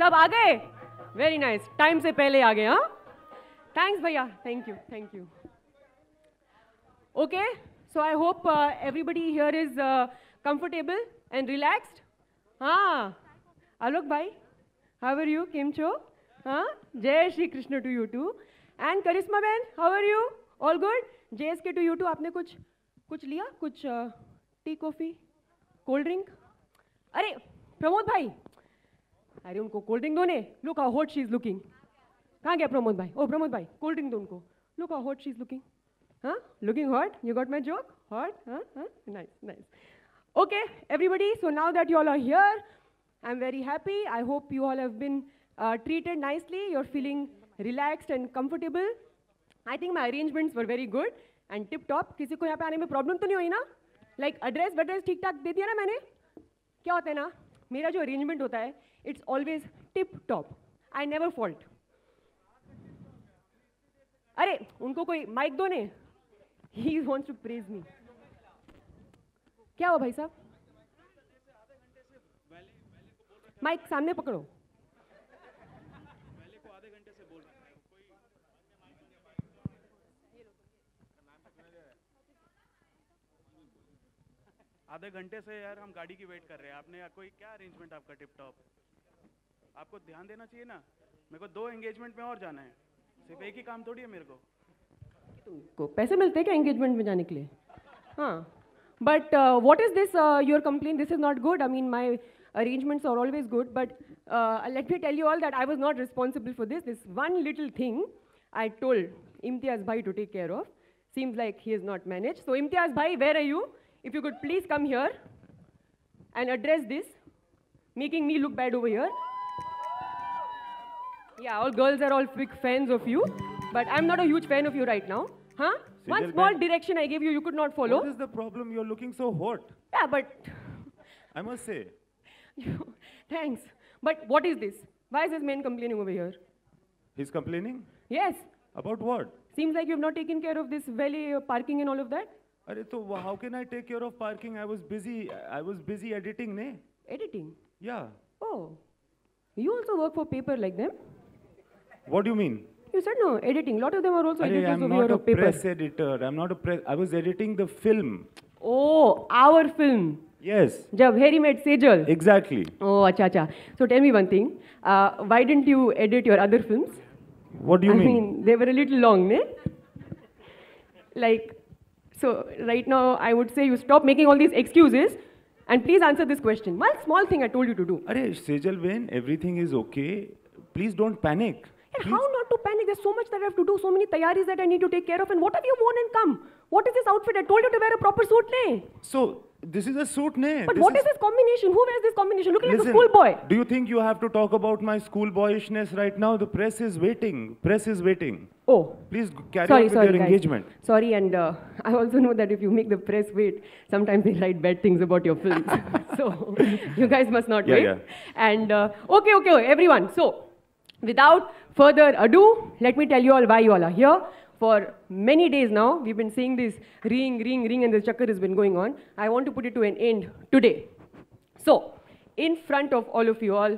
सब आ गए? Very nice, time से पहले आ गए. हाँ, थैंक्स भैया, thank you, thank you. Okay, so I hope everybody here is comfortable and relaxed. हाँ, Alok bhai, how are you? Kim cho? हाँ, Jai Shri Krishna to you too. And Karisma Ben, how are you? All good? JSK to you too. आपने कुछ लिया? कुछ T, coffee, cold drink? अरे प्रमोद भाई, अरे उनको कोल्ड ड्रिंक दो ने. Look how hot she is looking. कहाँ गया प्रमोद भाई? ओ प्रमोद भाई, कोल्ड ड्रिंक दो उनको. Look how hot she is looking. Huh? Looking hot? You got my joke? Hot? Huh? Huh? Nice, nice. Okay, everybody, so now that you all are here, I'm very happy. I hope you all have been treated nicely. You're feeling relaxed and comfortable. I think my arrangements were very good and tip-top. किसी को यहाँ पे आने में problem तो नहीं हुई ना? Like address ठीक-ठाक दे दिया ना मैंने? क्या होता है ना? मेरा जो arrangement होता है, it's always tip-top. I never fault. अरे उनको कोई mic दो ने? He wants to praise me. क्या हुआ भाई साहब? माइक सामने पकड़ो. आधे घंटे से यार हम गाड़ी की वेट कर रहे हैं. आपने कोई क्या अरेंजमेंट आपका टिप टॉप? आपको ध्यान देना चाहिए ना. मेरे को 2 एंगेजमेंट में और जाना है. सिर्फ एक ही काम थोड़ी है मेरे को. तुमको पैसे मिलते हैं क्या एंगेजमेंट में जाने के लिए? हाँ, but what is this your complaint? This is not good. I mean, my arrangements are always good, but let me tell you all that I was not responsible for this. This one little thing I told Imtiaz bhai to take care of. Seems like he is not managed. So Imtiaz bhai, where are you? If you could please come here and address this, making me look bad over here. Yeah, all girls are all big fans of you, but I'm not a huge fan of you right now. Huh? One small direction I gave you, you could not follow. What is the problem? You're looking so hot. Yeah, but... I must say. Thanks. But what is this? Why is this man complaining over here? He's complaining? Yes. About what? Seems like you've not taken care of this valet parking and all of that. So how can I take care of parking? I was busy editing, ne? Editing? Yeah. Oh. You also work for paper like them? What do you mean? You said no, editing. A lot of them are also editors I'm over not here a of paper. press editor. I'm not a press. I was editing the film. Oh, our film. Yes. Jab Harry met Sejal. Exactly. Oh, acha. So tell me one thing. Why didn't you edit your other films? What do you mean? I mean, they were a little long, ne? Like, so right now I would say you stop making all these excuses and please answer this question. One small thing I told you to do. Arey, Sejal Ben, everything is okay. Please don't panic. And how not to panic? There's so much that I have to do, so many tayaris that I need to take care of. And what have you worn and come? What is this outfit? I told you to wear a proper suit, ne? So, this is a suit, ne? But what is this combination? Who wears this combination? Looking like a schoolboy. Do you think you have to talk about my schoolboyishness right now? The press is waiting. Press is waiting. Oh. Please carry on with your guys. engagement. Sorry, and I also know that if you make the press wait, sometimes they write bad things about your films. So, you guys must not wait. Yeah. And, okay, everyone. So, without further ado, let me tell you all why you all are here. For many days now, we've been seeing this ring, and this chakkar has been going on. I want to put it to an end today. So, in front of all of you all,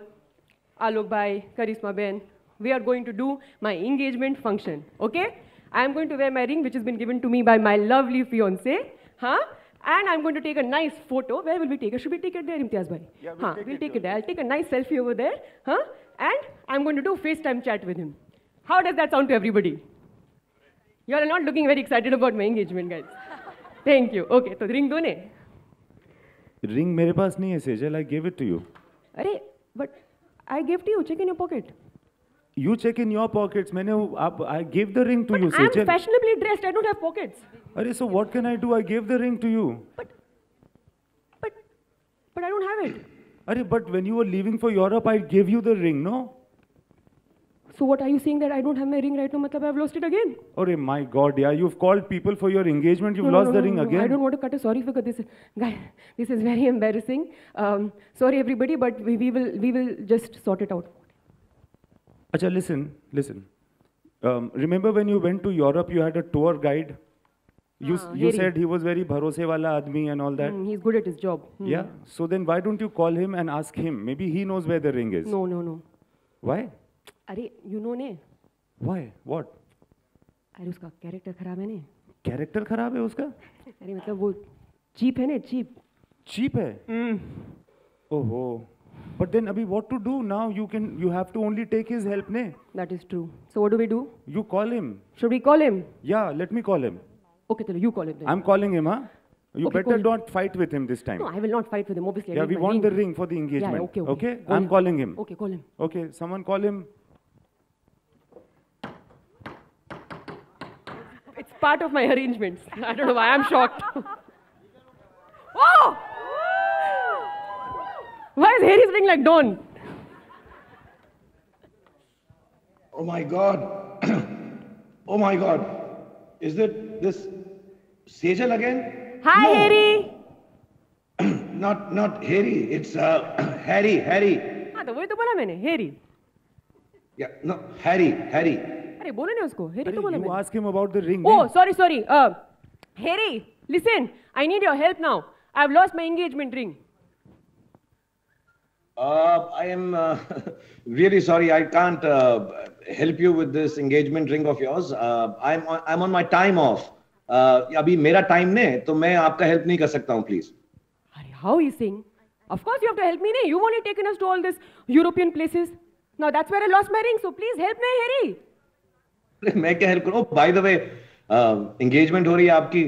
Alok bhai, Karisma Ben, we are going to do my engagement function, okay? I am going to wear my ring, which has been given to me by my lovely fiancé, huh? And I'm going to take a nice photo. Where will we take it? Should we take it there, Imtiaz bhai? Yeah, we'll take it there. I'll take a nice selfie over there, huh? And I'm going to do FaceTime chat with him. How does that sound to everybody? You all are not looking very excited about my engagement, guys. Thank you. Okay, so ring do ne? Ring मेरे पास नहीं है, Sejal. I gave it to you. Arey, but I gave to you. Check in your pocket. You check in your pockets. I gave the ring to you, Sejal. I'm fashionably dressed. I don't have pockets. Arey, so what can I do? I gave the ring to you. But I don't have it. Arey, but when you were leaving for Europe, I gave you the ring, no? So what are you saying that I don't have my ring right now? Matlab I've lost it again? Arey, my God, yeah, you've called people for your engagement. You've lost the ring again. I don't want to cut a sorry because this is very embarrassing. Sorry everybody, but we will just sort it out. Acha, listen. Remember when you went to Europe, you had a tour guide? You said he was very bharose wala admi and all that. He's good at his job. Yeah. So then why don't you call him and ask him? Maybe he knows where the ring is. No. Why? अरे you know ने, Why? What? अरे उसका character खराब है ने, character खराब है उसका? अरे मतलब वो चीप है ने, चीप. चीप है? ओहो. But then अभी what to do now? You have to only take his help ने. That is true. So what do we do? You call him. Should we call him? Yeah, let me call him. Okay, चलो you call him then. I'm calling him, huh? You Okay, better call. not fight with him this time. No, I will not fight with him. Obviously, I Yeah, need we my want ring. the ring for the engagement. Yeah, okay, okay. Call I'm him. calling him. Okay, call him. Okay, someone call him. It's part of my arrangements. I don't know why I'm shocked. Oh! Why is Harry's ring like dawn? Oh my God. Oh my God. Is it this Sejal again? Hi, No. Harry. Not Harry. It's Harry. हाँ तो वही तो बोला मैंने, Harry. Yeah, no, Harry. अरे बोलो ना उसको, Harry तो बोला You मैंने. ask him about the ring. Oh, ne? sorry. Harry, listen. I need your help now. I've lost my engagement ring. I am really sorry. I can't help you with this engagement ring of yours. I'm on my time off. अभी मेरा time ने तो मैं आपका help नहीं कर सकता हूँ please. Harry, how is saying? Of course you have to help me. You've only taken us to all these European places. Now that's where I lost my ring. So please help me, Harry. मैं क्या help करूँ? By the way, engagement हो रही है आपकी.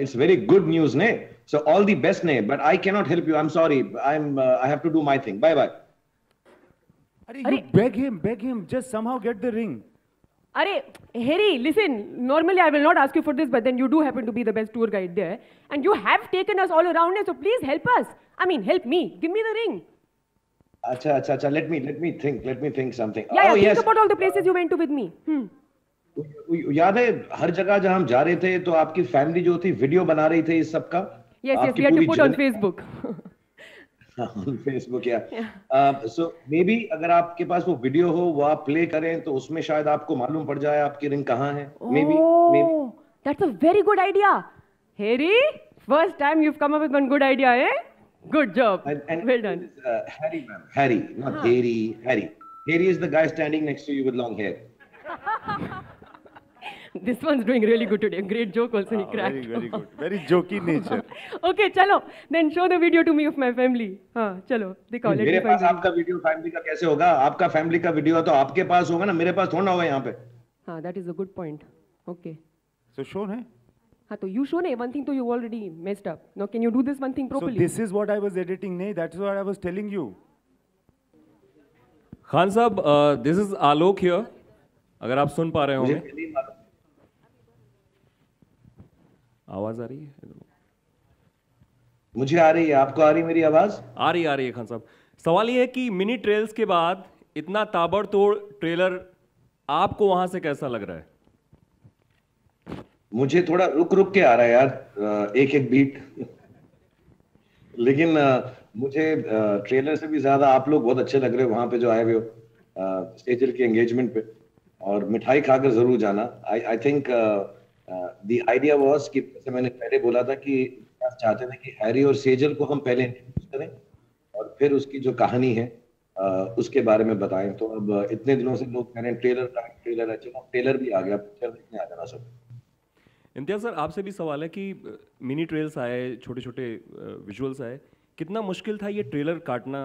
It's very good news ने. So all the best ne, but I cannot help you. I'm sorry. I have to do my thing. Bye. You beg him. Just somehow get the ring. Arey, Harry, listen. Normally I will not ask you for this, but then you do happen to be the best tour guide there, and you have taken us all around it. So please help us. I mean, help me. Give me the ring. Acha. Let me think. Let me think something. Yeah, Oh think yes. about all the places you went to with me. याद है हर जगह जहाँ हम जा रहे थे तो आपकी फैमिली जो थी वीडियो बना रही थी इस सब का. Yes, आपकी we had to पूरी put on journey- Facebook. on Facebook, yeah. So maybe अगर आपके पास वो वीडियो हो वो आप प्ले करें तो उसमें शायद आपको मालूम पड़ जाए आपकी रिंग कहाँ है. Maybe. Oh, that's a very good idea. Harry, first time you've come up with one good idea, eh? Good job. And Well done. Harry, ma'am. Harry, not Harry. Harry is the guy standing next to you with long hair. This one's doing really good today. Great joke also he cracked. Very good. Very jokey nature. Okay, chalo. Then show the video to me of my family. हाँ, चलो दिखाओ. Let me मेरे find pass the आपका video family का कैसे होगा? आपका family का वीडियो तो आपके पास होगा ना, मेरे पास थोड़ा ना होगा यहाँ पे. हाँ, that is a good point. Okay. So show ne? हाँ तो you show ने one thing तो you already messed up. Now can you do this one thing So properly? this is what I was editing ne? That's what I was telling you. Khan साहब, this is Alok here, अगर आप सुन पा रहे मुझे होंगे. पहले ही मालूम. आवाज आ रही है? मुझे आ रही है, आपको आ रही मेरी आवाज? आ रही है खान साहब. सवाल ये है कि मिनी ट्रेल्स के बाद इतना ताबड़तोड़ ट्रेलर आपको वहां से कैसा लग रहा है? मुझे थोड़ा रुक के आ रहा है यार, एक बीट. लेकिन मुझे ट्रेलर से भी ज्यादा आप लोग बहुत अच्छे लग रहे हो वहां पे जो आए हुए हो सेजल के एंगेजमेंट पे. और मिठाई खाकर जरूर जाना. I think the idea was कि जैसे मैंने पहले बोला था कि चाहते थे कि हैरी और सेजल को हम पहले इंट्रोड्यूस करें और फिर उसकी जो कहानी है उसके बारे में बताएं. तो अब इतने दिनों से लोग कह रहे हैं ट्रेलर है, चलो ट्रेलर भी आ गया, पिक्चर देखने आ जाना सब. इम्तियाज सर, आपसे भी सवाल है कि मिनी ट्रेल्स आए, छोटे छोटे विजुअल्स आए, कितना मुश्किल था ये ट्रेलर काटना,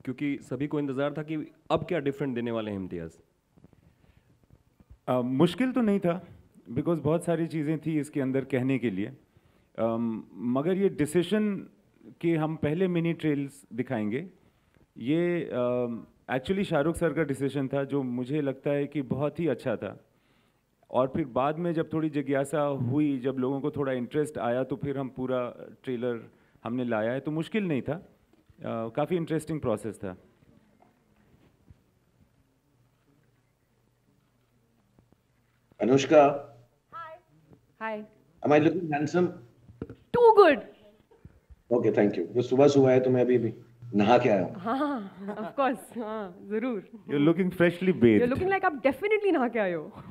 क्योंकि सभी को इंतजार था कि अब क्या डिफरेंट देने वाले हैं इम्तियाज? मुश्किल तो नहीं था, बिकॉज बहुत सारी चीज़ें थी इसके अंदर कहने के लिए. मगर ये डिसीजन कि हम पहले मिनी ट्रेल्स दिखाएंगे, ये एक्चुअली शाहरुख सर का डिसीजन था, जो मुझे लगता है कि बहुत ही अच्छा था. और फिर बाद में जब थोड़ी जिज्ञासा हुई, जब लोगों को थोड़ा इंटरेस्ट आया, तो फिर हम पूरा ट्रेलर हमने लाया है. तो मुश्किल नहीं था, काफ़ी इंटरेस्टिंग प्रोसेस था. Anushka, Hi. am I looking handsome? Too good. Okay, thank you. जो सुबह है तो मैं अभी नहा के आया हूँ. हाँ, of course. हाँ, जरूर. You're looking freshly You're bathed. looking like आप definitely नहा के आए हो.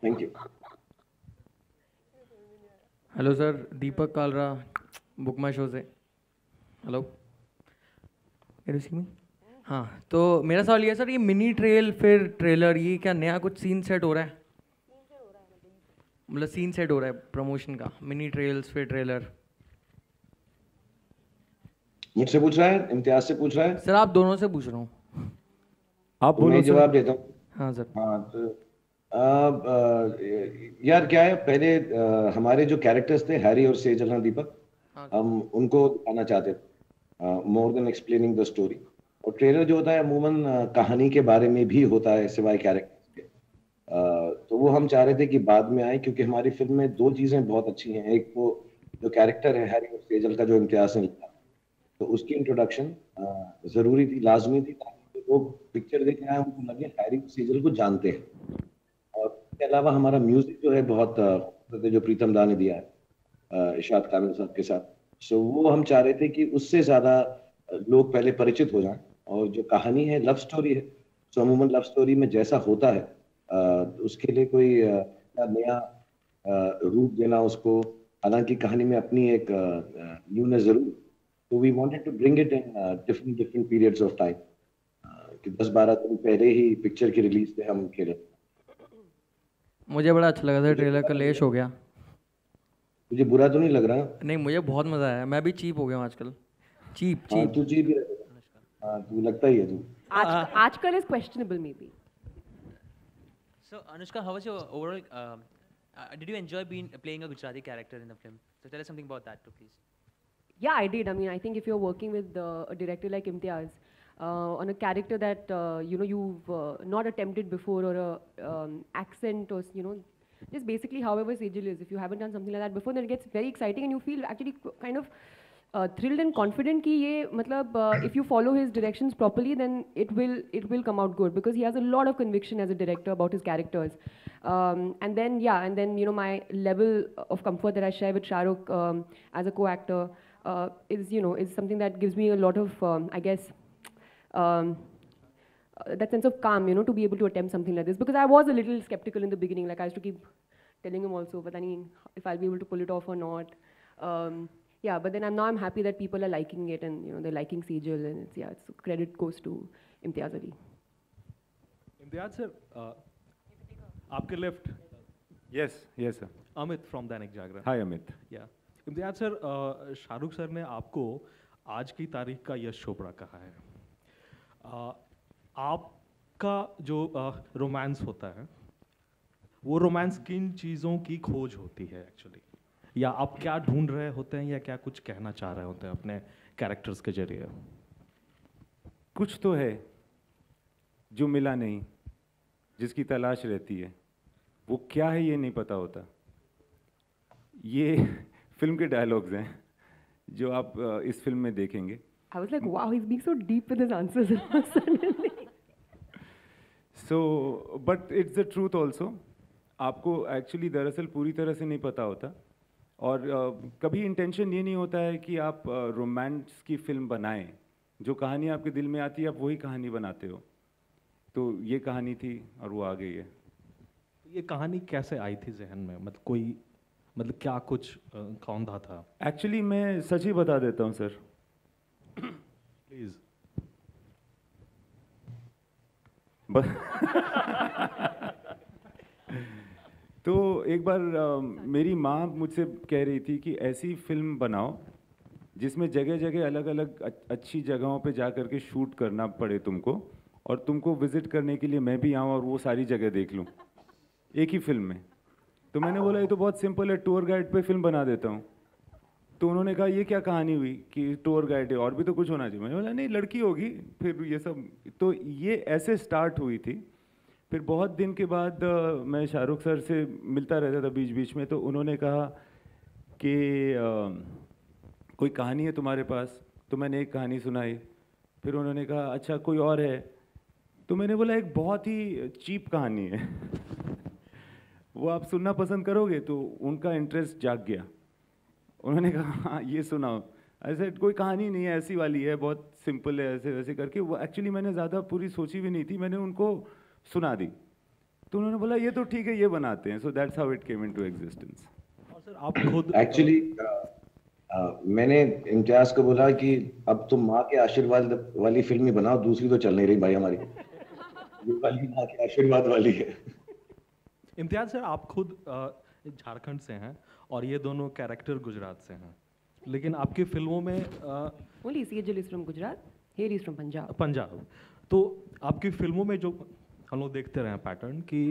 Thank you. Hello sir, Deepak Kalra, book my show से. हेलो, कैन यू सी मी? हाँ, तो मेरा सवाल ये है सर, ये मिनी ट्रेल फिर ट्रेलर, ये क्या नया कुछ सीन सेट हो रहा है? मतलब सीन सेट हो रहा है प्रमोशन का, मिनी ट्रेल्स फिर ट्रेलर? मुझसे पूछ रहा है, इम्तियाज से पूछ रहा है? सर आप दोनों से पूछ रहा हूँ। आप तो मैं बोलो सर। जवाब देता हूँ। हाँ सर। हाँ तो यार क्या है, पहले हमारे जो कैरेक्टर्स थे हैरी और सेजल, हाँ दीपक, हम उनको दिखाना चाहते थे more than explaining the story. और ट्रेलर जो होता है अमूमन कहानी के बारे में भी होता है सिवाय कैरेक्टर्स के। तो वो हम चाह रहे थे कि बाद में आए, क्योंकि हमारी फिल्म में दो चीजें बहुत अच्छी हैं। एक वो जो कैरेक्टर है हैरी और सेजल का, जो इम्तियाज ने लिखा, तो उसकी इंट्रोडक्शन जरूरी थी, लाजमी थी, ताकि जो लोग पिक्चर देखने आए उनको लगे हैरी और सेजल को जानते हैं। और इसके अलावा हमारा म्यूजिक जो है बहुत खूबसूरत है, जो प्रीतम दा ने दिया है इरशाद कामिल साहब के साथ। सो वो हम चाह रहे थे कि उससे ज्यादा लोग पहले परिचित हो जाएं। और जो कहानी है लव स्टोरी है, सो अमूमन लव स्टोरी में जैसा होता है उसके लिए कोई नया रूप देना उसको, हालांकि कहानी में अपनी एक न्यूनेस जरूर। तो we wanted to bring it in different different periods of time, कि 10-12 दिन पहले ही पिक्चर की रिलीज पे हम खेले। मुझे बड़ा अच्छा लगा था ट्रेलर, कलेश हो गया। तुझे बुरा तो नहीं लग रहा? नहीं, मुझे बहुत मज़ा आया, मैं भी चीप हो गया हूँ आजकल। चीप हाँ चीप। तू जी भी रहेगा। हाँ तू लगता ही है तू। आजकल is questionable maybe. So Anushka, how was your overall? Did you enjoy playing a Gujarati character in the film? So tell us something about that too, please. Yeah, I did. I mean, I think if you're working with a director like Imtiaz on a character that you've not attempted before, or a accent, or just basically however Sejal is, if you haven't done something like that before, then it gets very exciting and you feel actually kind of thrilled and confident कि ये मतलब if you follow his directions properly, then it will come out good, because he has a lot of conviction as a director about his characters. And then my level of comfort that I share with Shah Rukh as a co-actor is something that gives me a lot of I guess that sense of calm, to be able to attempt something like this, because I was a little skeptical in the beginning. Like I used to keep telling him also, but I mean, if I'll be able to pull it off or not. Yeah, but then I'm happy that people are liking it, and they're liking Sejal, and it's credit goes to Imtiaz Ali. Imtiaz sir, आपके left yes yes sir. Amit from Dainik Jagran. हाय अमित। या Imtiaz sir, Shahrukh sir ने आपको आज की तारीख का यश चोपड़ा कहा है। आपका जो रोमांस होता है, वो रोमांस किन चीज़ों की खोज होती है एक्चुअली, या आप क्या ढूंढ रहे होते हैं, या क्या कुछ कहना चाह रहे होते हैं अपने कैरेक्टर्स के जरिए? कुछ तो है जो मिला नहीं, जिसकी तलाश रहती है, वो क्या है ये नहीं पता होता। ये फिल्म के डायलॉग्स हैं जो आप इस फिल्म में देखेंगे। I was like, wow, he's being so deep with his answers suddenly. So, but it's the truth also. आपको एक्चुअली दरअसल पूरी तरह से नहीं पता होता, और कभी इंटेंशन ये नहीं होता है कि आप रोमांस की फिल्म बनाएं। जो कहानी आपके दिल में आती है आप वही कहानी बनाते हो। तो ये कहानी थी और वो आ गई है। ये कहानी कैसे आई थी जहन में? मतलब क्या कुछ कौंधा था? एक्चुअली मैं सच ही बता देता हूँ सर। प्लीज। तो एक बार मेरी माँ मुझसे कह रही थी कि ऐसी फिल्म बनाओ जिसमें जगह जगह अलग अलग अच्छी जगहों पे जा कर के शूट करना पड़े तुमको, और तुमको विजिट करने के लिए मैं भी आऊँ और वो सारी जगह देख लूँ एक ही फिल्म में। तो मैंने बोला ये तो बहुत सिंपल है, टूर गाइड पे फिल्म बना देता हूँ। तो उन्होंने कहा ये क्या कहानी हुई कि टूर गाइड है, और भी तो कुछ होना चाहिए। मैंने बोला नहीं, लड़की होगी फिर ये सब। तो ये ऐसे स्टार्ट हुई थी। फिर बहुत दिन के बाद मैं शाहरुख सर से मिलता रहता था बीच बीच में, तो उन्होंने कहा कि कोई कहानी है तुम्हारे पास? तो मैंने एक कहानी सुनाई। फिर उन्होंने कहा अच्छा कोई और है? तो मैंने बोला एक बहुत ही चीप कहानी है वो आप सुनना पसंद करोगे? तो उनका इंटरेस्ट जाग गया। उन्होंने कहा हाँ ये सुनाओ। ऐसे कोई कहानी नहीं है, ऐसी वाली है, बहुत सिंपल है, ऐसे वैसे करके। वो एक्चुअली मैंने ज़्यादा पूरी सोची भी नहीं थी, मैंने उनको सुना दी। तो उन्होंने बोला ये तो ठीक है, ये बनाते हैं। So that's how it came into existence. और सर आप खुद एक्चुअली मैंने इम्तियाज को बोला कि अब तुम माँ के आशीर्वाद वाली फिल्म ही बनाओ, दूसरी तो चल नहीं रही भाई हमारी, ये वाली माँ के आशीर्वाद वाली है। इम्तियाज सर, आप खुद झारखंड से हैं और ये दोनों कैरेक्टर गुजरात से हैं, लेकिन आपकी फिल्मों में Only Sejal is from Gujarat. Here he is from Punjab. Punjab, तो आपकी फिल्मों में जो हम लोग देखते रहे पैटर्न कि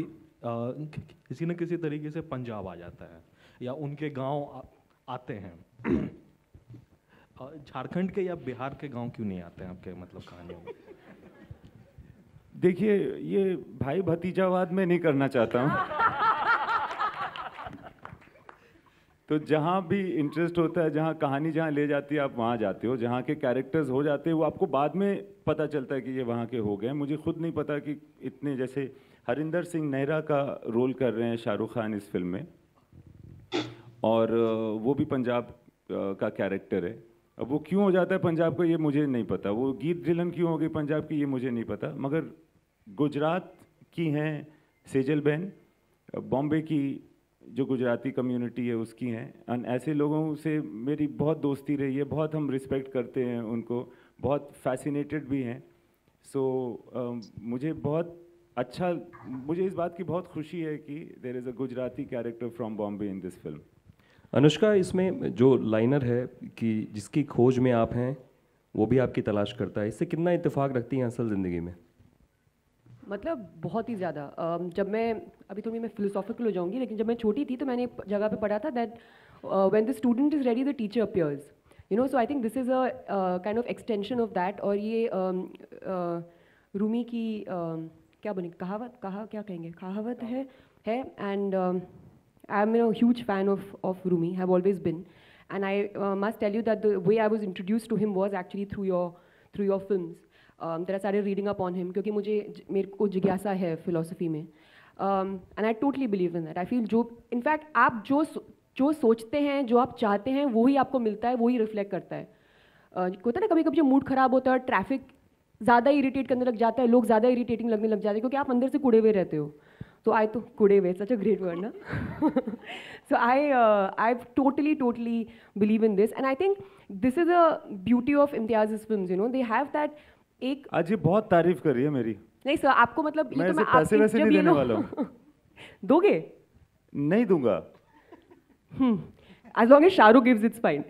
किसी न किसी तरीके से पंजाब आ जाता है या उनके गांव आते हैं। झारखंड के या बिहार के गांव क्यों नहीं आते हैं आपके मतलब कहानियों में? देखिए, ये भाई भतीजावाद में नहीं करना चाहता हूँ। तो जहाँ भी इंटरेस्ट होता है, जहाँ कहानी जहाँ ले जाती है आप वहाँ जाते हो, जहाँ के कैरेक्टर्स हो जाते हैं वो आपको बाद में पता चलता है कि ये वहाँ के हो गए। मुझे खुद नहीं पता कि इतने, जैसे हरिंदर सिंह नेहरा का रोल कर रहे हैं शाहरुख खान इस फिल्म में, और वो भी पंजाब का कैरेक्टर है। अब वो क्यों हो जाता है पंजाब का ये मुझे नहीं पता, वो गीत डिलन क्यों हो गई पंजाब की ये मुझे नहीं पता, मगर गुजरात की हैं सेजल बहन, बॉम्बे की जो गुजराती कम्युनिटी है उसकी हैं, और ऐसे लोगों से मेरी बहुत दोस्ती रही है, बहुत हम रिस्पेक्ट करते हैं उनको, बहुत फैसिनेटेड भी हैं। सो मुझे बहुत अच्छा, मुझे इस बात की बहुत खुशी है कि there is a Gujarati character from Bombay in this film. Anushka, इसमें जो लाइनर है कि जिसकी खोज में आप हैं वो भी आपकी तलाश करता है, इससे कितना इत्तेफाक रखती हैं असल ज़िंदगी में? मतलब बहुत ही ज़्यादा। जब मैं, अभी थोड़ी मैं फिलोसॉफिकल हो जाऊंगी, लेकिन जब मैं छोटी थी तो मैंने एक जगह पे पढ़ा था that when the student is ready the teacher appears, you know. So I think this is a kind of extension of that. और ये रूमी की क्या बनी कहावत, क्या कहेंगे, कहावत है। And I am a huge fan of Rumi, have always been, and I must tell you that the way I was introduced to him was actually through your films. That I started reading up on him क्योंकि मेरे को जिज्ञासा है philosophy में, and I totally believe in that. I feel जो in fact आप जो सोचते हैं, जो आप चाहते हैं, वही आपको मिलता है, वही रिफ्लेक्ट करता है। होता है ना कभी कभी जो मूड खराब होता है, ट्रैफिक ज़्यादा इरिटेट करने लग जाता है, लोग ज़्यादा इरिटेटिंग लगने लग जाते हैं क्योंकि आप अंदर से कुड़े हुए रहते हो। तो कुड़े हुए, सच अ ग्रेट वर्ड ना। So I totally believe in this, and I think this is a beauty of Imtiaz's films. You know, they have that एक, आज ये बहुत तारीफ कर रही है मेरी। नहीं सर, आपको मतलब मैं ये तो ऐसे पैसे वैसे नहीं देने वाला हूँ। दोगे? नहीं दूंगा। As long as Shahrukh gives, it's fine.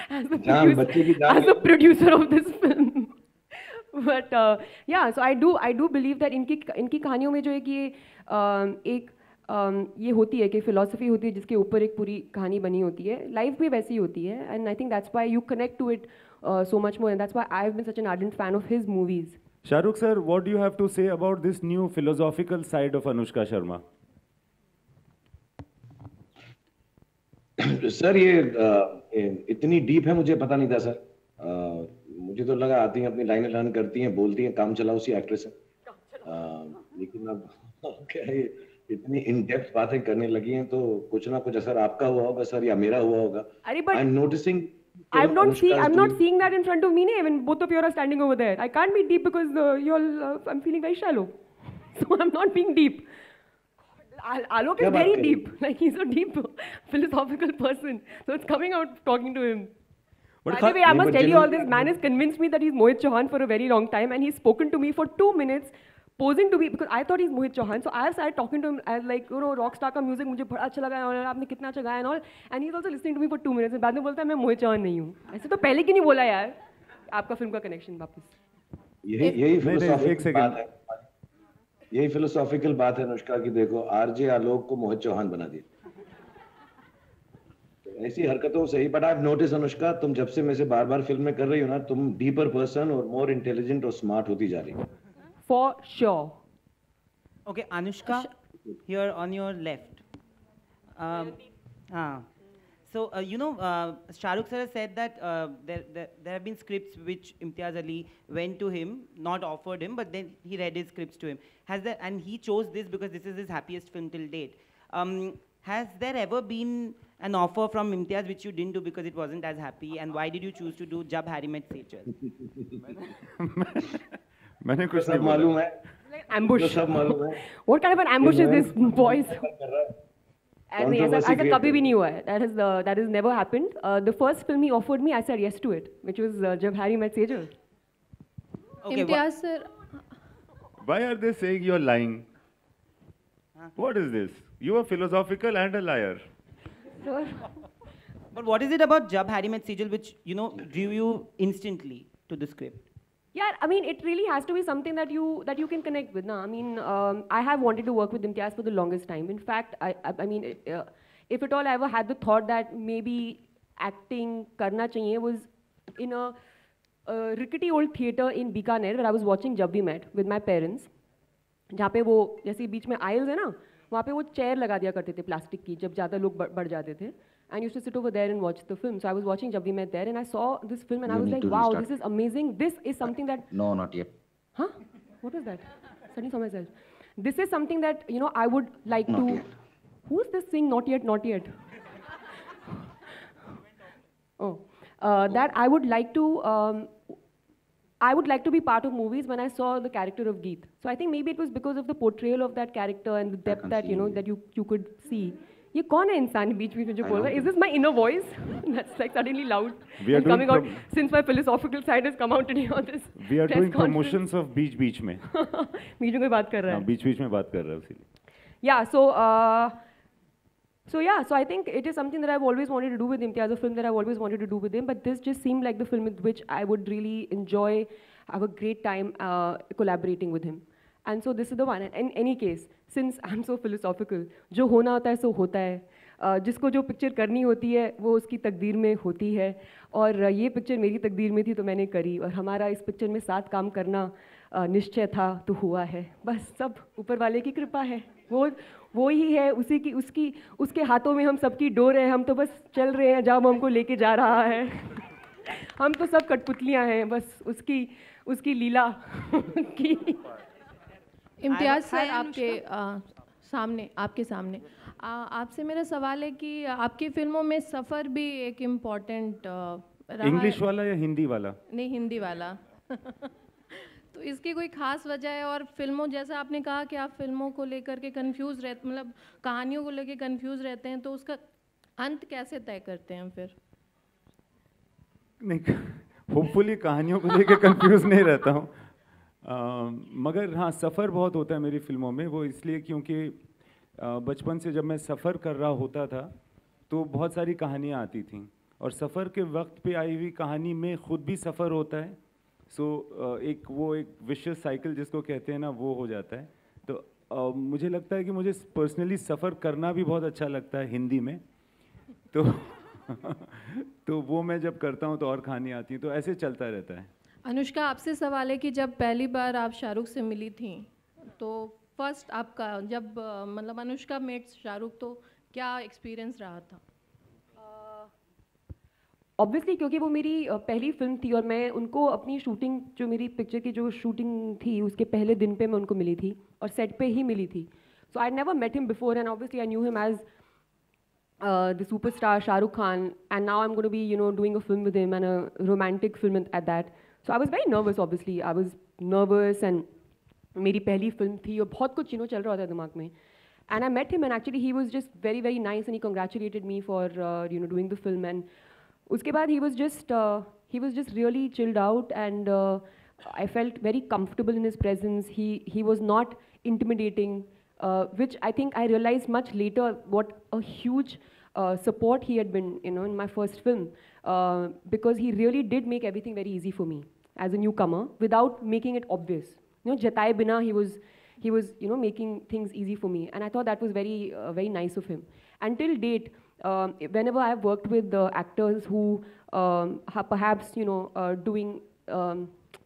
As the producer of this film. But yeah, so I do believe that इनकी कहानियों में जो है कि ये होती है कि फिलोसफी होती है जिसके ऊपर एक पूरी कहानी बनी होती है। लाइफ भी वैसी होती है, and I think that's why you connect to it so much more, and that's why I've been such an ardent fan of his movies. Shahrukh sir, what do you have to say about this new philosophical side of Anushka Sharma? Sir ये इतनी deep है, मुझे पता नहीं था sir. मुझे तो लगा आती हैं अपनी लाइनें लर्न करती हैं, बोलती हैं, काम चलाओ सी एक्ट्रेस है। लेकिन अब क्या है, इतनी इन डेप्थ बातें करने लगी हैं तो कुछ ना कुछ असर आपका हुआ होगा सर, या मेरा हुआ होगा। I am noticing, I'm not seeing that in front of me. When both of you are standing over there, I can't be deep because I'm feeling very shallow, so I'm not being deep. Alok is very deep. Like he's a deep philosophical person, so it's coming out talking to him. By the way, I must tell you all this. Man has convinced me that he's Mohit Chauhan for a very long time, and he's spoken to me for 2 minutes. Posing to be, because I thought he's Mohit Chauhan, so I started talking to him as like, you know, rockstar का music मुझे बड़ा अच्छा लगा और आपने कितना अच्छा गाया and all, and he's also listening to me for 2 minutes. बाद में बोलता है मैं मोहित चौहान नहीं हूँ। ऐसे तो पहले क्यों नहीं बोला यार? आपका फिल्म का कनेक्शन वापस। यही फिलोसॉफिकल बात है अनुष्का की। देखो आरजे आलोक को मोहित चौहान बना दिया, तो ऐसी हरकतों से ही। बट आई नोटिस अनुष्का, तुम जब से मेरे से बार फिल्म में कर रही हो ना, तुम डीपर पर्सन और मोर इंटेलिजेंट और स्मार्ट होती जा रही हो। For sure. Okay, Anushka, here on your left. So, you know, Shah Rukh sir has said that there have been scripts which Imtiaz Ali went to him, not offered him, but then he read his scripts to him. And he chose this because this is his happiest film till date. Has there ever been an offer from Imtiaz which you didn't do because it wasn't as happy? And why did you choose to do Jab Harry Met Sejal? मैंने कुछ नहीं मालूम है। Ambush. सब मालूम है। What kind of an ambush is this, boys? नहीं, ऐसा Controversy create कभी भी कर नहीं हुआ है. That has never happened. The first film he offered me, I said yes to it, which was जब Harry Met Sejal. Okay, Imtiaz sir, Why are they saying you're lying? What is this? You are philosophical and a liar. So, but what is it about Jab Harry Met Sejal which, you know, drew you instantly to the script? yeah, I mean, it really has to be something that you can connect with. Na? I mean, I have wanted to work with Imtiaz for the longest time. In fact, I mean, if at all I ever had the thought that maybe acting karna chahiye was in a rickety old theatre in Bikaner where I was watching Jab We Met with my parents. जहाँ पे वो जैसे बीच में aisles है ना, वहाँ पे वो चेयर लगा दिया करते थे प्लास्टिक की जब ज़्यादा लोग बढ़ जाते थे. And used to sit over there and watch the film. So I was watching Jab We Met there, and I saw this film, and I was like, wow, this is amazing. This is something that. No, not yet. Huh? What was that? Suddenly saw myself. This is something that I would like Not to. yet. Who's this saying not yet, not yet? Oh, that I would like to. I would like to be part of movies when I saw the character of Geet. So I think maybe it was because of the portrayal of that character and the depth that that you could see. ये कौन है इंसान बीच में जो बोल रहा है? Is this my inner voice? That's like suddenly loud We are and doing coming out since my philosophical side has come out today on this. We are press doing conference. promotions of बीच में. बीच में कोई बात कर रहा है. बीच में बात कर रहा है उसीलिए. Yeah, so I think it is something that I've always wanted to do with Imtiaz, a film that I've always wanted to do with him, but this just seemed like the film with which I would really enjoy, have a great time collaborating with him. And so this is the one. And in any case, since I'm so philosophical, जो होना होता है सो होता है, जिसको जो picture करनी होती है वो उसकी तकदीर में होती है, और ये पिक्चर मेरी तकदीर में थी तो मैंने करी, और हमारा इस पिक्चर में साथ काम करना निश्चय था तो हुआ है. बस सब ऊपर वाले की कृपा है, वो ही है, उसके हाथों में हम सबकी डोर है, हम तो बस चल रहे हैं जहाँ वो हमको लेके जा रहा है. हम तो सब कठपुतलियाँ हैं, बस उसकी लीला की. इम्तियाज सर, आपके सामने आपसे मेरा सवाल है कि आपकी फिल्मों में सफ़र भी एक इम्पॉर्टेंट रहा. इंग्लिश वाला या हिंदी वाला? नहीं, हिंदी वाला. तो इसकी कोई खास वजह है? और फिल्मों, जैसा आपने कहा कि आप फिल्मों को लेकर के कंफ्यूज रहते, मतलब कहानियों को लेकर कंफ्यूज रहते हैं, तो उसका अंत कैसे तय करते हैं फिर? नहीं, होपफुली कहानियों को लेकर कंफ्यूज नहीं रहता हूँ, मगर हाँ सफ़र बहुत होता है मेरी फिल्मों में. वो इसलिए क्योंकि बचपन से जब मैं सफ़र कर रहा होता था तो बहुत सारी कहानियाँ आती थीं, और सफ़र के वक्त पे आई हुई कहानी में ख़ुद भी सफ़र होता है. सो एक विशियस साइकिल जिसको कहते हैं ना, वो हो जाता है. तो मुझे लगता है कि मुझे पर्सनली सफ़र करना भी बहुत अच्छा लगता है हिंदी में, तो तो वो मैं जब करता हूँ तो और कहानियाँ आती हैं, तो ऐसे चलता रहता है. अनुष्का, आपसे सवाल है कि जब पहली बार आप शाहरुख से मिली थी, तो फर्स्ट आपका जब मतलब अनुष्का मेट शाहरुख, तो क्या एक्सपीरियंस रहा था? ऑब्वियसली क्योंकि वो मेरी पहली फिल्म थी, और मैं उनको अपनी शूटिंग, जो मेरी पिक्चर की जो शूटिंग थी उसके पहले दिन पे मैं उनको मिली थी, और सेट पे ही मिली थी. So I never met him before, and obviously I knew him as the superstar Shah Rukh Khan, and now I'm going to be doing a film with him, and a romantic film at that. So I was very nervous. Obviously I was nervous, and मेरी पहली film थी और बहुत कुछ चल रहा था दिमाग में. And I met him, and actually he was just very, very nice, and he congratulated me for doing the film. And उसके बाद he was just really chilled out, and I felt very comfortable in his presence. He was not intimidating, which I think I realized much later what a huge support he had been, in my first film, because he really did make everything very easy for me as a newcomer without making it obvious. Jataye bina he was making things easy for me, and I thought that was very very nice of him. Until date, whenever I have worked with actors who are perhaps doing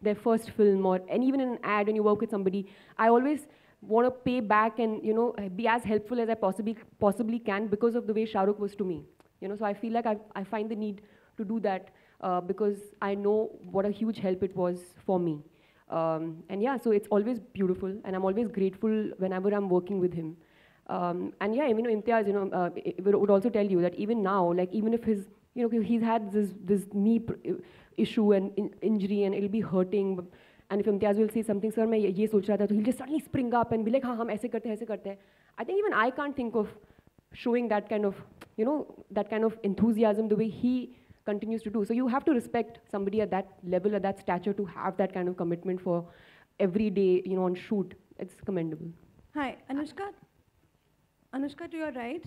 their first film, and even in an ad when you work with somebody, I always want to pay back and be as helpful as I possibly can because of the way Shah Rukh was to me. So I feel like I find the need to do that because I know what a huge help it was for me. And yeah, so it's always beautiful, and I'm always grateful whenever I'm working with him. And yeah, Imtiaz, would also tell you that even now, like even if he's had this knee issue and injury, and it'll be hurting. And if Imtiaz will say something, sir, मैं ये सोच रहा था, तो he'll just suddenly spring up and be like, हाँ हम ऐसे करते हैं. I think even I can't think of showing that kind of, that kind of enthusiasm the way he continues to do. So you have to respect somebody at that level, at that stature, to have that kind of commitment for every day, on shoot. It's commendable. Hi, Anushka. Anushka, to your right.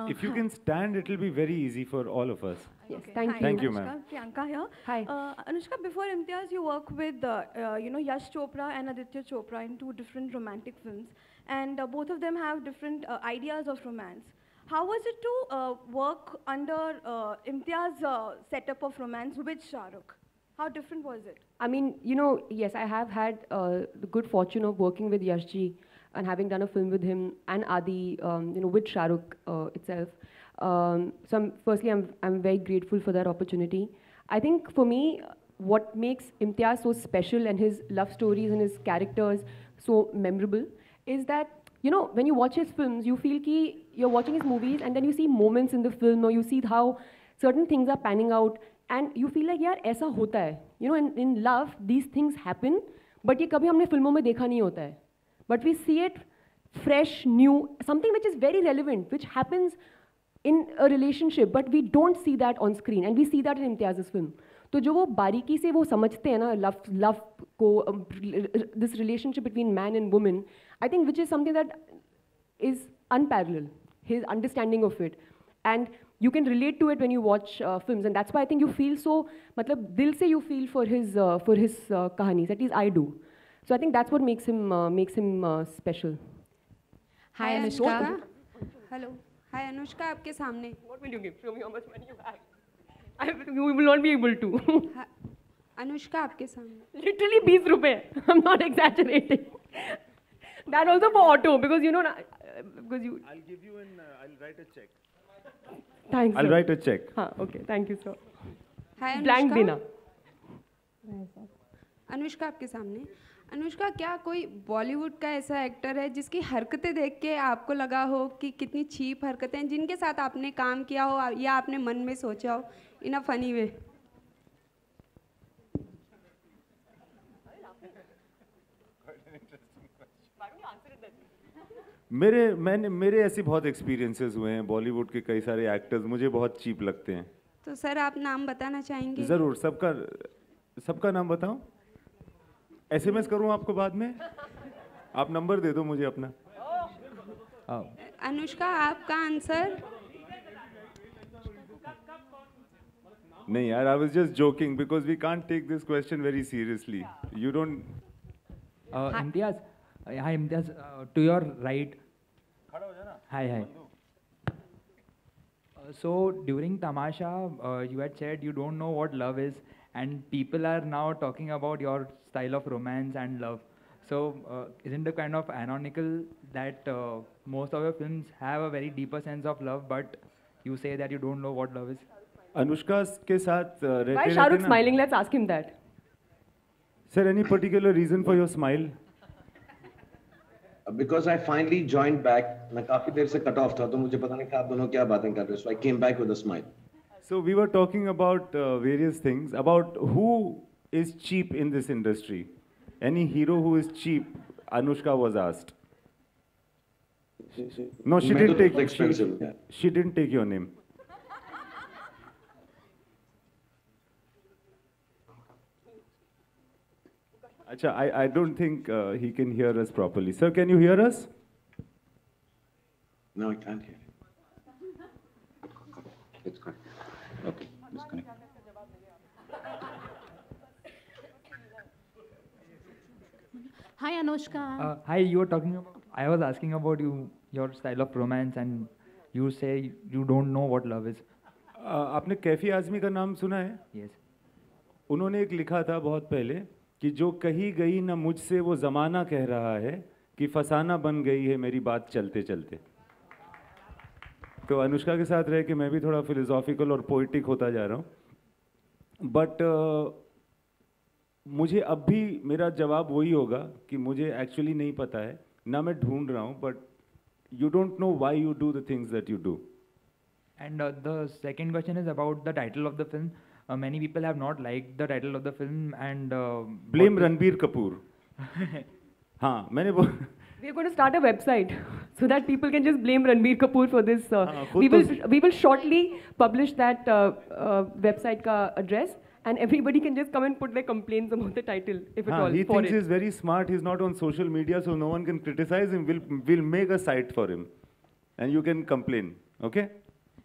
If you can stand, it will be very easy for all of us. Yes, Okay. thank Hi, you. Thank you, Anushka. ma'am. Priyanka here. Hi. Anushka, before Imtiaz, you work with, Yash Chopra and Aditya Chopra in 2 different romantic films, and both of them have different ideas of romance. How was it to work under Imtiaz's setup of romance with Shah Rukh? How different was it? I mean, yes, I have had the good fortune of working with Yashji and having done a film with him and Adi, with Shah Rukh itself. So firstly, I'm very grateful for that opportunity. I think for me, what makes Imtiaz so special and his love stories and his characters so memorable is that, when you watch his films, you feel ki you're watching his movies and then you see moments in the film, or you see how certain things are panning out, and you feel like, yaar, aisa hota hai. In love, these things happen, but ye kabhi humne filmon mein dekha nahi hota hai. But we see it fresh, new, something which is very relevant, which happens in a relationship, but we don't see that on screen, and we see that in Imtiaz's film. तो जो वो बारीकी से वो समझते हैं ना love को, this relationship between man and woman, I think which is something that is unparalleled, his understanding of it. And you can relate to it when you watch films, and that's why I think you feel so, matlab, dil se you feel for his kahanis, at least I do. So I think that's what makes him special. Hi Anushka. Hello. Hi Anushka, आपके सामने. What will you give? Show me how much money you have. You will not be able to. Anushka आपके सामने. Literally 20 रुपए. I'm not exaggerating. That also for auto, because because you. I'll give you I'll write a check. Thanks. I'll sir. write a check. Okay, thank you, sir. Hi Anushka. Blank देना. अनुष्का आपके सामने. अनुष्का, क्या कोई बॉलीवुड का ऐसा एक्टर है जिसकी हरकतें देख के आपको लगा हो कि कितनी चीप हरकतें हैं, जिनके साथ आपने काम किया हो या आपने मन में सोचा हो इन अ फनी वे? मेरे ऐसे बहुत एक्सपीरियंसेस हुए हैं. बॉलीवुड के कई सारे एक्टर्स मुझे बहुत चीप लगते हैं. तो सर आप नाम बताना चाहेंगे? जरूर. सबका नाम बताऊं? SMS करूं आपको बाद में? आप नंबर दे दो मुझे अपना. अनुष्का, आपका आंसर? नहीं यार, I was just joking because we can't take this question very seriously. You don't. Imtiaz, hi Imtiaz, to your right. Hi. So during Tamasha, you had said you don't know what love is, and people are now talking about your style of romance and love. So isn't it kind of ironical that most of your films have a very deeper sense of love, but you say that you don't know what love is? Anushka के साथ रहते Why is Shah Rukh smiling? Let's ask him that. Sir, any particular reason for your smile? Because I finally joined back. मैं काफी देर से cut off था, तो मुझे पता नहीं था आप दोनों क्या बातें कर रहे हो. So I came back with a smile. So we were talking about various things, about who is cheap in this industry. Any hero who is cheap, Anushka was asked. No, she didn't take. Expensive. She didn't take your name. Acha, I don't think he can hear us properly. Sir, can you hear us? No, I can't hear. It's good. Okay, disconnect. Hi Anushka. Hi, you were talking about. I was asking about your style of romance, and you say you don't know what love is. आपने कैफी आजमी का नाम सुना है? Yes. उन्होंने एक लिखा था बहुत पहले कि जो कही गई ना मुझसे वो ज़माना कह रहा है कि फसाना बन गई है मेरी बात चलते चलते. तो अनुष्का के साथ रह के मैं भी थोड़ा फिलोसॉफिकल और पोइटिक होता जा रहा हूँ. बट मुझे अब भी मेरा जवाब वही होगा कि मुझे एक्चुअली नहीं पता है, ना मैं ढूंढ रहा हूँ, but you don't know why you do the things that you do. And the second question is about the title of the film. Many people have not liked the title of the film, and Blame Ranbir Kapoor. हाँ, We're going to start a website so that people can just blame Ranbir Kapoor for this. खुद We will shortly publish that website ka address, and everybody can just come and put their complaints about the title, if at all. He for thinks it. he's very smart. He's not on social media, so no one can criticize him. We'll make a site for him, and you can complain. Okay?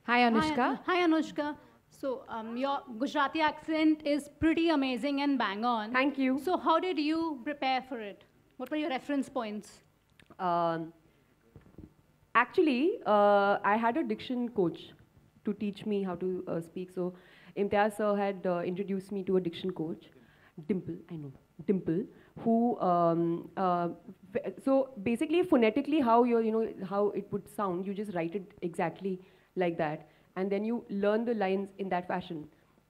Hi Anushka. Hi Anushka. So your Gujarati accent is pretty amazing and bang on. Thank you. So how did you prepare for it? What were your reference points? Actually, I had a diction coach to teach me how to speak. So Imtiaz sir had introduced me to a diction coach, Dimple, I know, Dimple, who, so basically phonetically how how it would sound, you just write it exactly like that, and then you learn the lines in that fashion.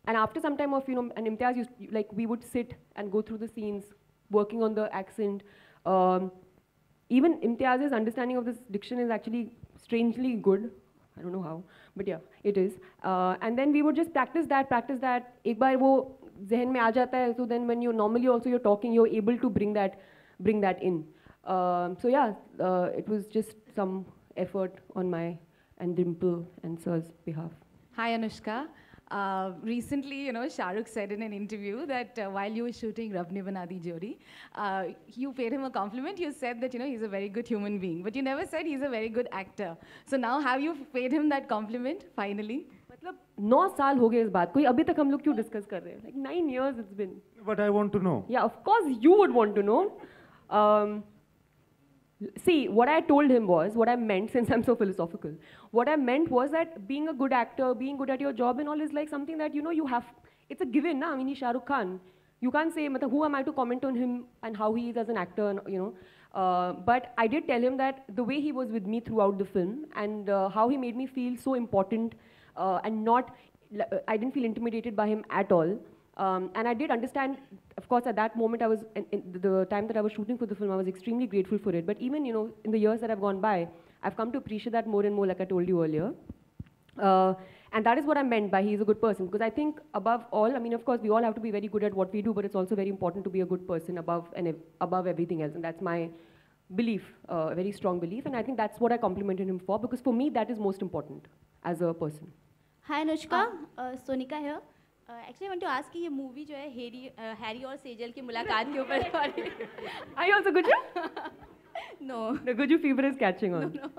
And after some time of, and Imtiaz used, like we would sit and go through the scenes, working on the accent. Even Imtiaz's understanding of this diction is actually strangely good. I don't know how, but yeah, it is. And then we would just practice that. एक बार वो ज़हन में आ जाता है, so then when you normally also you're talking, you're able to bring that in. So yeah, it was just some effort on my and Dimple and Sir's behalf. Hi Anushka. Recently, Shah Rukh said in an interview that while you were shooting Rab Ne Bana Di Jodi, you paid him a compliment. You said that he's a very good human being, but you never said he's a very good actor. So now have you paid him that compliment finally? मतलब 9 साल हो गए इस बात को, अभी तक हम लोग क्यों डिस्कस कर रहे हैं? Like 9 years it's been. But I want to know. Yeah, of course you would want to know. See, what I told him was, what I meant, since I'm so philosophical, what I meant was that being a good actor, being good at your job and all is like something that, you have, it's a given, na? I mean, he's Shah Rukh Khan. You can't say, who am I to comment on him and how he is as an actor, but I did tell him that the way he was with me throughout the film and how he made me feel so important and I didn't feel intimidated by him at all. And I did understand, of course, at that moment, in the time that I was shooting for the film, I was extremely grateful for it. But even, in the years that have gone by, I've come to appreciate that more and more, like I told you earlier. And that is what I meant by he's a good person. Because I think above all, I mean, of course, we all have to be very good at what we do, but it's also very important to be a good person above everything else. And that's my belief, a very strong belief. And I think that's what I complimented him for, because for me, that is most important as a person. Hi Anushka, Sonika here. Actually, I want to ask कि ये movie जो है Harry और सेजल की मुलाकात के ऊपर Are you also Guju? No. The Guju fever is catching on. No.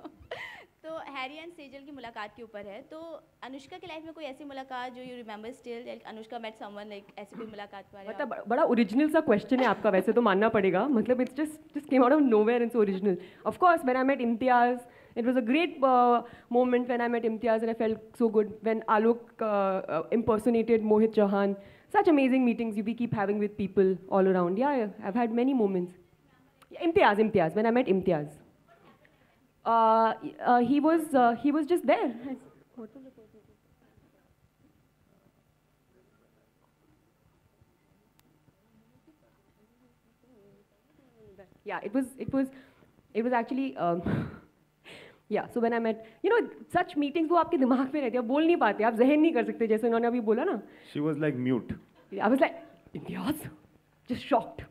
तो हैरी एंड सेजल की मुलाकात के ऊपर है. तो अनुष्का की लाइफ में कोई ऐसी मुलाकात जो you remember still, like Anushka met someone, like ऐसी कोई मुलाकात के बारे में? मतलब बड़ा ओरिजिनल सा क्वेश्चन है आपका, वैसे तो मानना पड़ेगा. मतलब it's just came out of nowhere and so original. Of course, when I met Imtiaz, it was a great moment when I met Imtiaz and I felt so good when Alok impersonated Mohit Chauhan. Such amazing meetings we keep having with people all around. Yeah, I've had many moments. Imtiaz, when I met Imtiaz. He was just there. Yeah, it was actually yeah, so when I met, such meetings वो आपके दिमाग में रहते हैं, आप बोल नहीं पाते, आप ज़हन नहीं कर सकते, जैसे उन्होंने अभी बोला ना. She was like mute. I was like, Imtiaz, just shocked,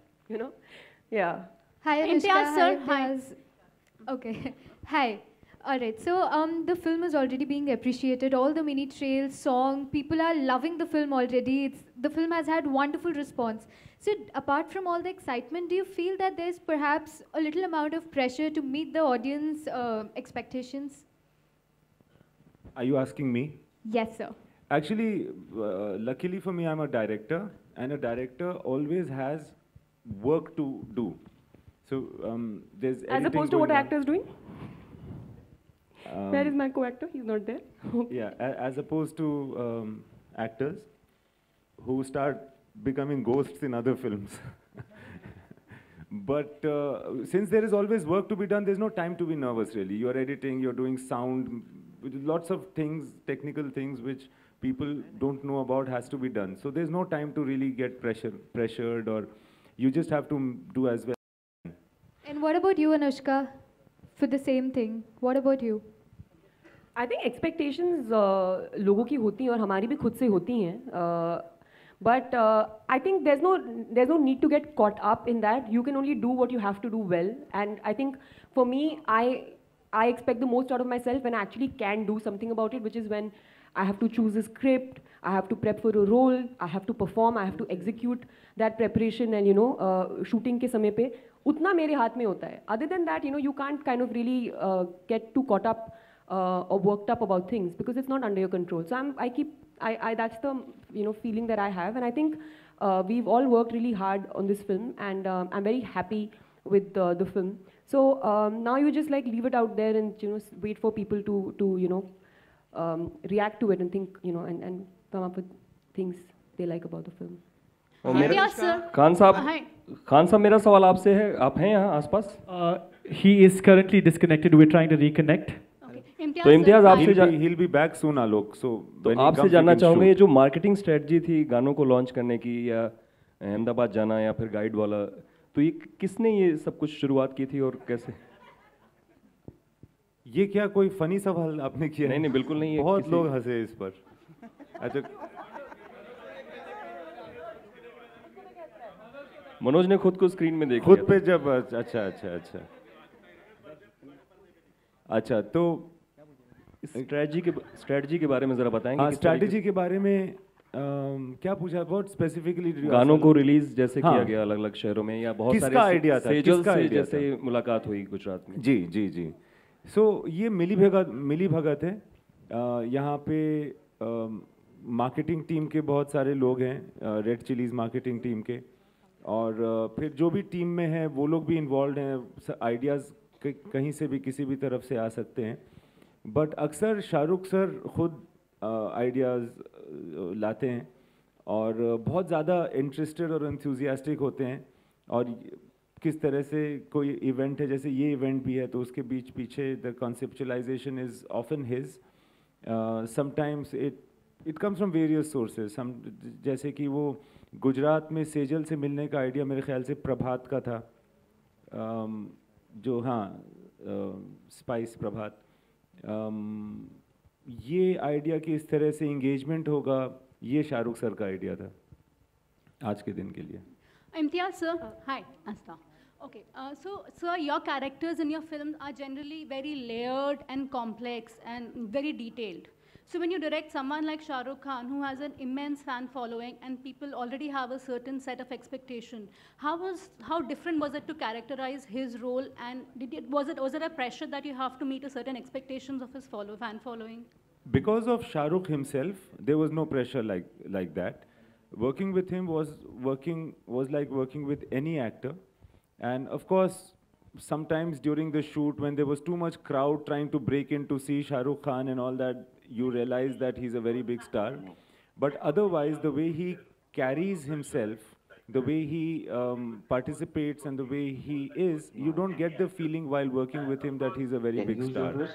yeah. Hi Anushka. Imtiaz sir, Hi. Okay. Hi. All right. So the film is already being appreciated. All the mini trails, song, people are loving the film already. The film has had wonderful response. So apart from all the excitement, do you feel that there's perhaps a little amount of pressure to meet the audience expectations? Are you asking me? Yes, sir. Actually, luckily for me, I'm a director, and a director always has work to do. So there's as opposed to what an actor is doing. Where is my co-actor? He's not there. Yeah, as opposed to actors who start becoming ghosts in other films. But since there is always work to be done, there's no time to be nervous, really. You're editing, you're doing sound, lots of things, technical things which people don't know about has to be done. So there's no time to really get pressured, or you just have to do as well. And what about you, Anushka? For the same thing, what about you? I think expectations लोगों की होती हैं और हमारी भी खुद से होती हैं. But I think there's no need to get caught up in that. You can only do what you have to do well. And I think for me, I expect the most out of myself when I actually can do something about it, which is when I have to choose a script, I have to prep for a role, I have to perform, I have to execute that preparation, and shooting के समय पे उतना मेरे हाथ में होता है. Other than that, you can't kind of really get too caught up or worked up about things because it's not under your control. So that's the feeling that I have, and I think we've all worked really hard on this film, and I'm very happy with the film. So now you just like leave it out there and wait for people to react to it and think and come up with things they like about the film. Khan साहब मेरा सवाल आपसे है, आप हैं यहाँ आसपास? He is currently disconnected. We're trying to reconnect. तो इम्तियाज आपसे he'll be back soon, Alok. So तो आपसे जानना चाहूँगा, ये जो मार्केटिंग स्ट्रेटजी थी गानों को लॉन्च करने की, या अहमदाबाद जाना या फिर गाइड वाला, तो ये किसने ये सब कुछ शुरुआत की थी और कैसे? ये क्या कोई फनी सवाल आपने किया? नहीं बिल्कुल नहीं. बहुत लोग हंसे इस पर. अच्छा, मनोज ने खुद को स्क्रीन में देखा खुद पे जब अच्छा तो स्ट्रेटजी के बारे में जरा बताएंगे? हाँ, स्ट्रेटजी के बारे में क्या पूछा? बहुत स्पेसिफिकली गानों को रिलीज जैसे किया गया अलग अलग शहरों में, या बहुत सारे आइडिया था, सेजल से जैसे मुलाकात हुई गुजरात में? जी. सो ये मिली भगत है. यहाँ पे मार्केटिंग टीम के बहुत सारे लोग हैं, रेड चिलीज मार्केटिंग टीम के, और फिर जो भी टीम में है वो लोग भी इन्वॉल्व हैं. आइडियाज़ कहीं से भी किसी भी तरफ से आ सकते हैं, बट अक्सर शाहरुख सर खुद आइडियाज़ लाते हैं और बहुत ज़्यादा इंटरेस्टेड और एंथुजियास्टिक होते हैं. और किस तरह से कोई इवेंट है, जैसे ये इवेंट भी है, तो उसके पीछे the conceptualisation is often his. Sometimes it comes from various sources. जैसे कि वो गुजरात में सेजल से मिलने का आइडिया मेरे ख्याल से प्रभात का था, जो स्पाइस प्रभात. ये आइडिया कि इस तरह से इंगेजमेंट होगा, ये शाहरुख सर का आइडिया था आज के दिन के लिए. Imtiaz sir, hi, Asta. Okay, so sir, your characters in your films are generally very layered and complex and very detailed. So when you direct someone like Shah Rukh Khan, who has an immense fan following and people already have a certain set of expectation, how different was it to characterize his role, and was it a pressure that you have to meet a certain expectations of his fan following? Because of Shah Rukh himself, there was no pressure like that. Working with him was like working with any actor, and of course sometimes during the shoot when there was too much crowd trying to break in to see Shah Rukh Khan and all that, you realize that he's a very big star. But otherwise the way he carries himself, the way he participates and the way he is, you don't get the feeling while working with him that he's a very big star.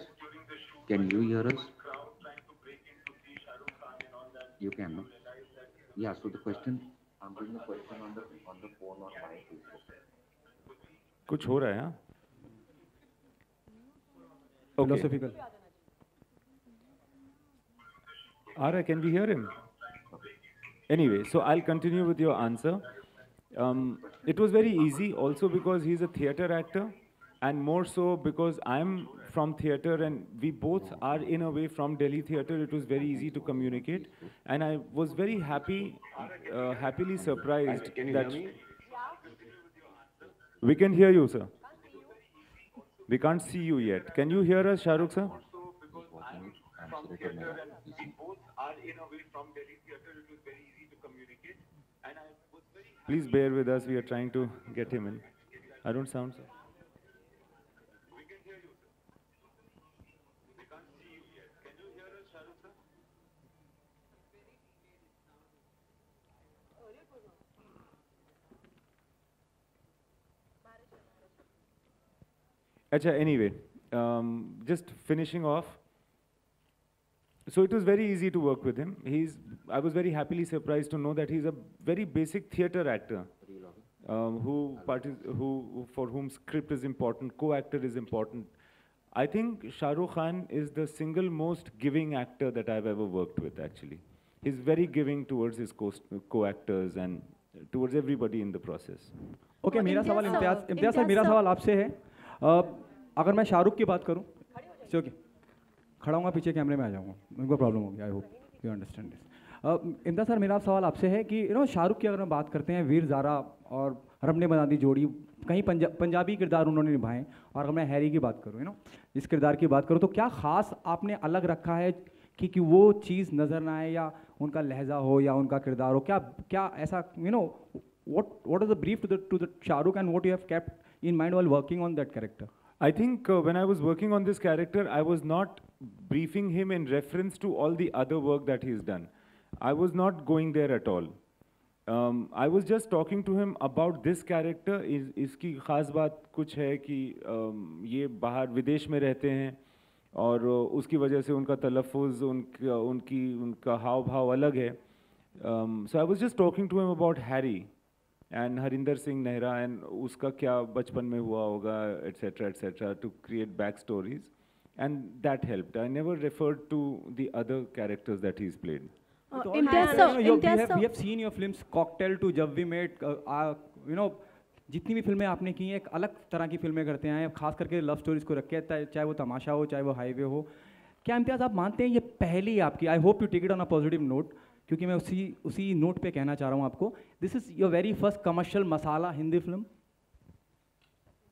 Can you hear us? You can, no? Yeah, so the question, I'm putting the question on the phone or mic. कुछ हो रहा है, हाँ? Philosophical. Ara, can we hear him? Anyway, so I'll continue with your answer. It was very easy also because he's a theatre actor, and more so because I'm from theatre and we both are in a way from Delhi theatre. It was very easy to communicate, and I was very happily surprised that we can hear you, sir. We can't see you yet. Can you hear us, Shah Rukh sir? Please bear with us. We are trying to get him in. I don't sound, sir. Anyway, just finishing off. So it was very easy to work with him. I was very happily surprised to know that he's a very basic theatre actor, for whom script is important, co-actor is important. I think Shah Rukh Khan is the single most giving actor that I've ever worked with, actually. he's very giving towards his co-actors and towards everybody in the process. Okay मेरा सवाल Imtiaz sir मेरा सवाल आपसे है अगर मैं शाहरुख की बात करूं ओके खड़ा हूँ पीछे कैमरे में आ जाऊँगा मेरे को प्रॉब्लम होगी आई hope you understand this Imtiaz sir मेरा सवाल आपसे है कि शाहरुख की अगर हम बात करते हैं वीर ज़ारा और रमने बनादी जोड़ी कहीं पंजाबी किरदार उन्होंने निभाए और अगर मैं हैरी की बात करूँ इस किरदार की बात करूँ तो क्या ख़ास आपने अलग रखा है कि वो चीज़ नज़र ना आए या उनका लहजा हो या उनका किरदार हो क्या ऐसा what is the brief to the Shah Rukh and what you have kept in mind while working on that character? I think when I was working on this character, I was not briefing him in reference to all the other work that he's done. I was not going there at all. I was just talking to him about this character. इसकी ख़ास बात कुछ है कि ये बाहर विदेश में रहते हैं और उसकी वजह से उनका तलफ़ुज़ उनका हाव भाव अलग है. So I was just talking to him about Harry and Harinder Singh Nehra and उसका क्या बचपन में हुआ होगा etc to create backstories and that helped. I never referred to the other characters that he's played. We have seen your films Cocktail to Jab We Met जितनी भी फिल्में आपने की हैं एक अलग तरह की फिल्में करते हैं खास करके लव स्टोरीज को रखे चाहे वो तमाशा हो चाहे वो हाईवे हो. क्या इम्तियाज़ आप मानते हैं ये पहली आपकी I hope you take it on a positive note क्योंकि मैं उसी नोट पे कहना चाह रहा हूँ आपको this is your very first commercial masala Hindi film.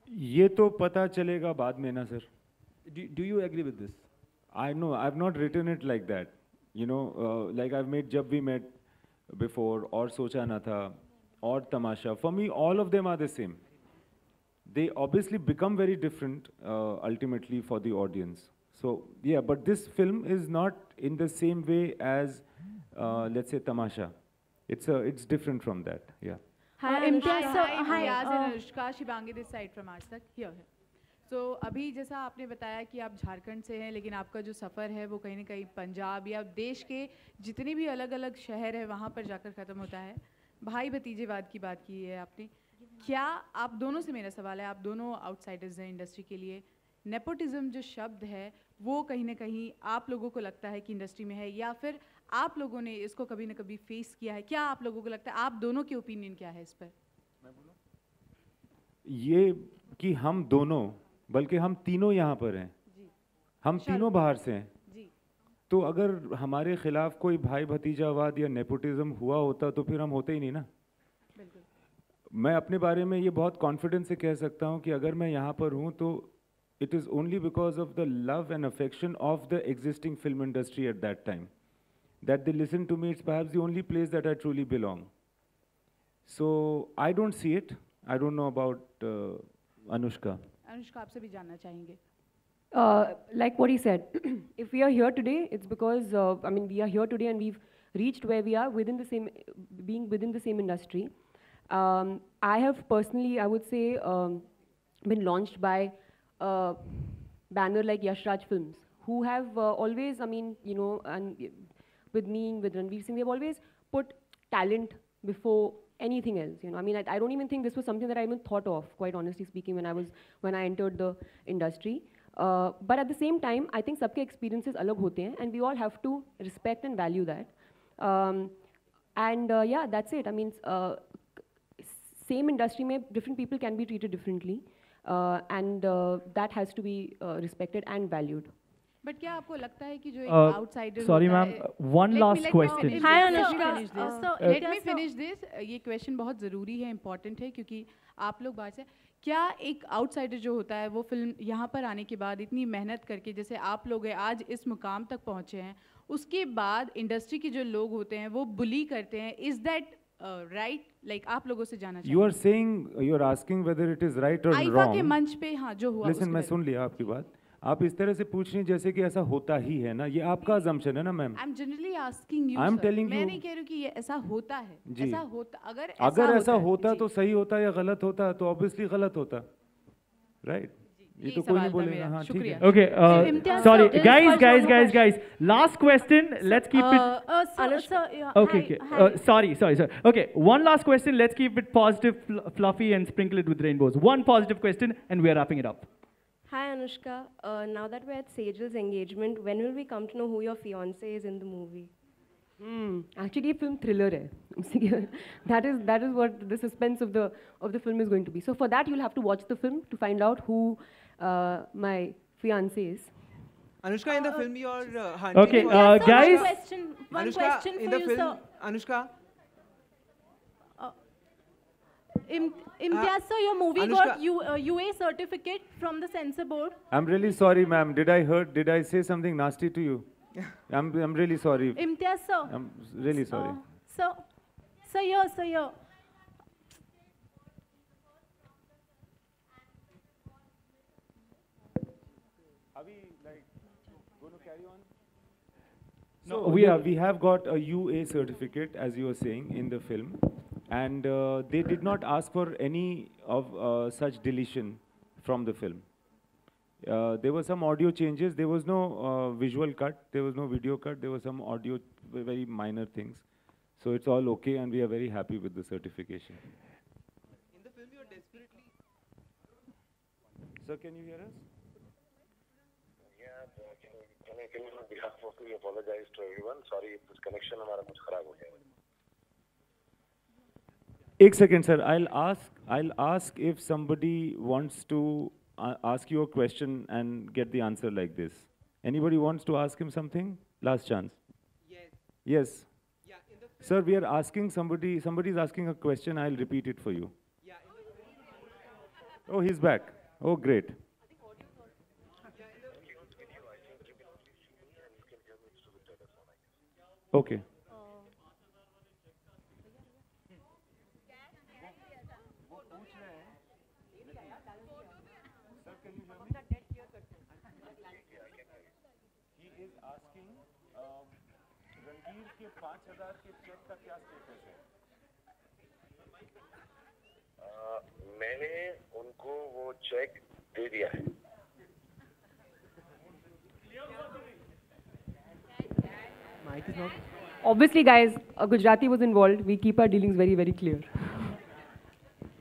ये तो पता चलेगा बाद में ना sir. Do you agree with this? I know I have not written it like that like I've made Jab We Met before और सोचा ना था और तमाशा. For me all of them are the same. They obviously become very different ultimately for the audience. So yeah, but this film is not in the same way as let's say Tamasha. It's different from that. Yeah. Hi Imtiaz. Hi and Anushka. Shivangi this side from Aaj Tak here. So अभी जैसा आपने बताया कि आप झारखंड से हैं लेकिन आपका जो सफ़र है वो कहीं ना कहीं पंजाब या देश के जितने भी अलग अलग शहर है वहाँ पर जाकर ख़त्म होता है. भाई भतीजेवाद की बात की है आपने. क्या आप दोनों से मेरा सवाल है आप दोनों आउटसाइडर्स हैं इंडस्ट्री के लिए. नेपोटिज्म जो शब्द है वो कहीं ना कहीं आप लोगों को लगता है कि इंडस्ट्री में है या फिर आप लोगों ने इसको कभी ना कभी फेस किया है. क्या आप लोगों को लगता है आप दोनों के ओपिनियन क्या है इस पर? ये कि हम दोनों बल्कि हम तीनों यहाँ पर हैं. हम तीनों बाहर से हैं. तो अगर हमारे खिलाफ कोई भाई भतीजावाद या नेपोटिज्म हुआ होता तो फिर हम होते ही नहीं ना. मैं अपने बारे में ये बहुत कॉन्फिडेंस से कह सकता हूँ कि अगर मैं यहाँ पर हूँ तो it is only because of the love and affection of the existing film industry at that time that they listen to me. It's perhaps the only place that I truly belong. So I don't see it. I don't know about Anushka. Anushka आपसे भी जानना चाहेंगे. Like what he said, if we are here today, it's because we are here today and we've reached where we are being within the same industry. I have personally, I would say, been launched by a banner like Yash Raj Films, who have always, and with me, with Ranveer Singh, they've always put talent before anything else. I don't even think this was something that I even thought of, quite honestly speaking, when I entered the industry. But at the same time, I think सबके experiences अलग होते हैं, and we all have to respect and value that. Yeah, that's it. Same industry में different people can be treated differently, and that has to be respected and valued. But क्या आपको लगता है कि जो एक outsider sorry ma'am, one last question. Hi Anushka. Let me finish this. ये question बहुत ज़रूरी है, important है क्योंकि आप लोग बात से क्या एक आउटसाइडर जो होता है वो फिल्म यहाँ पर आने के बाद इतनी मेहनत करके जैसे आप लोग हैं आज इस मुकाम तक पहुँचे हैं उसके बाद इंडस्ट्री के जो लोग होते हैं वो बुली करते हैं. Is that right? लाइक आप लोगों से जाना चाहिए. You are saying, you are asking whether it is right or wrong. IIFA के मंच पे हाँ जो हुआ. Listen, मैं सुन लिया आपकी बात. आप इस तरह से पूछ रही हैं जैसे कि ऐसा होता ही है ना. ये आपका assumption है ना ma'am. I'm generally asking you. I'm telling मैं you. नहीं कह रही कि ये ऐसा होता है. ऐसा होता अगर ऐसा होता तो सही होता या गलत होता तो obviously गलत होता. Right? ये तो कोई नहीं बोलेगा. हाँ ठीक है. Okay. Sorry, guys. Last question. Let's keep it. Okay. Sorry. Okay. One last question. Let's keep it positive, fluffy, and sprinkle it with rainbows. One positive question, and we are wrapping it up. Hi Anushka, now that we're at Sejal's engagement, when will we come to know who your fiancé is in the movie? Actually, film thriller hai. that is what the suspense of the film is going to be. So for that, you'll have to watch the film to find out who my fiancé is. Anushka, in the film you're hunting. Okay, for guys. One Anushka, question in for the you, film, sir. Anushka. Imtiaz, sir, your movie Anushka. got UA certificate from the censor board. I'm really sorry, ma'am. Did I say something nasty to you? I'm really sorry. Imtiaz, sir. I'm really sorry. Sir, here. Are we going to carry on? So we have got a UA certificate, as you were saying, in the film, and they did not ask for any of such deletion from the film. There were some audio changes. There was no visual cut. There was no video cut. There was some audio, very minor things. So it's all okay, and we are very happy with the certification. In the film, you're desperately. Sir, can you hear us? Can you, on behalf of we apologize to everyone. Sorry, this connection हमारा कुछ खराब हो गया. एक second, sir. I'll ask if somebody wants to ask you a question and get the answer like this. Anybody wants to ask him something? Last chance. Yes. Sir, we are asking somebody is asking a question. I'll repeat it for you. Oh, he's back. Oh, great. Okay. He is asking, Ranveer के 5,000 के check का क्या status है? मैंने उनको वो check दे दिया है. Obviously, guys, a Gujarati was involved. We keep our dealings very, very clear.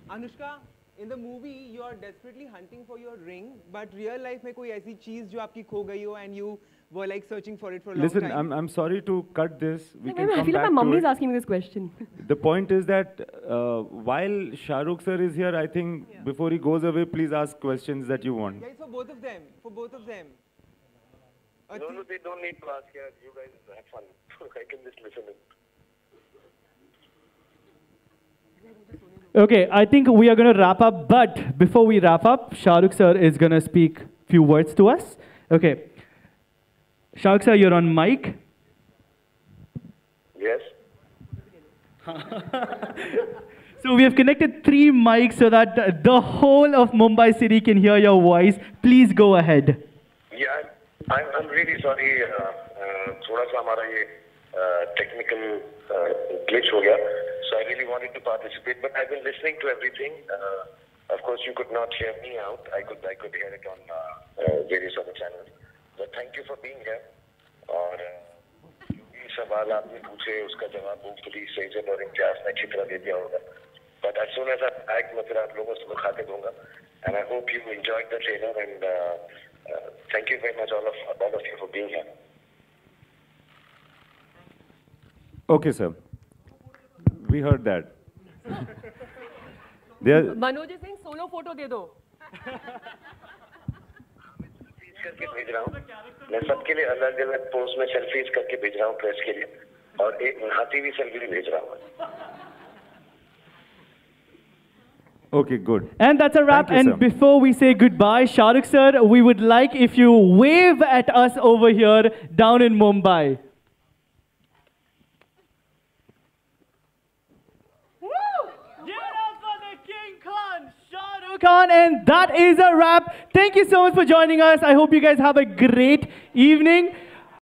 Anushka, in the movie you are desperately hunting for your ring, but real life में कोई ऐसी चीज जो आपकी खो गई हो and you were like searching for it for a long Listen, time. I'm sorry to cut this. We can I come feel like back my to mummy it. is asking me this question. The point is that while Shah Rukh sir is here, I think before he goes away, please ask questions that you want. Guys, for both of them. For both of them. No, they don't need to ask. Yeah, you guys have fun. I can just listen in. Okay, I think we are going to wrap up, but before we wrap up, Shah Rukh sir is going to speak few words to us. Okay. Shah Rukh sir, you're on mic. Yes. So we have connected 3 mics so that the whole of Mumbai city can hear your voice. Please go ahead. Yeah, I'm really sorry. थोड़ा सा हमारा ये technical glitch हो गया. So I really wanted to participate, but I've been listening to everything. Of course, you could not hear me out. I could hear it on various other channels. But thank you for being here. और जो भी सवाल आपने पूछे उसका जवाब hopefully Sejal और इम्तियाज ने अच्छी तरह दे दिया होगा. But as soon as I act, मैं फिर आप लोगों से मुखातिब होऊंगा. And I hope you enjoyed the trailer and thank you very much all of you for being here. Okay, sir. We heard that. Manoj is saying solo photo दे दो. करके भेज रहा हूँ. मैं सबके लिए अलग-अलग पोस्ट में सेल्फीज करके भेज रहा हूँ प्रेस के लिए और एक नहाती हुई सेल्फी भी भेज रहा हूँ. Okay, good. And that's a wrap. Thank you, And sir. before we say goodbye, Shah Rukh sir, we would like if you wave at us over here down in Mumbai. Khan, and that is a wrap. Thank you so much for joining us. I hope you guys have a great evening.